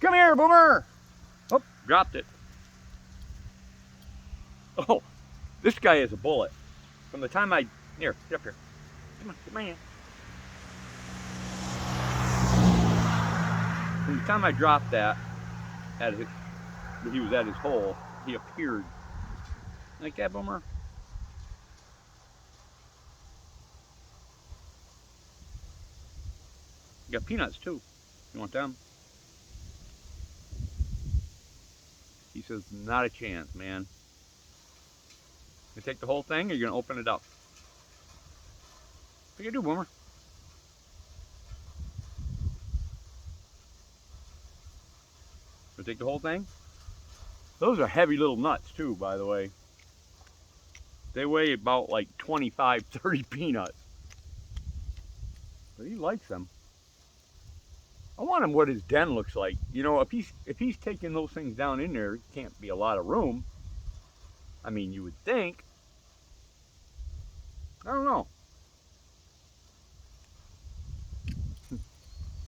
Come here, Boomer! Oh, dropped it. Oh, this guy is a bullet. From the time I... Here, get up here. Come on, get my hand. From the time I dropped that, he was at his hole, he appeared. Like that, Boomer? You got peanuts, too. You want them? He says, not a chance, man. You take the whole thing, or you're going to open it up? What you do, Boomer? You take the whole thing? Those are heavy little nuts, too, by the way. They weigh about like 25, 30 peanuts. But he likes them. I want him what his den looks like. You know, if he's taking those things down in there, it can't be a lot of room. I mean, you would think. I don't know.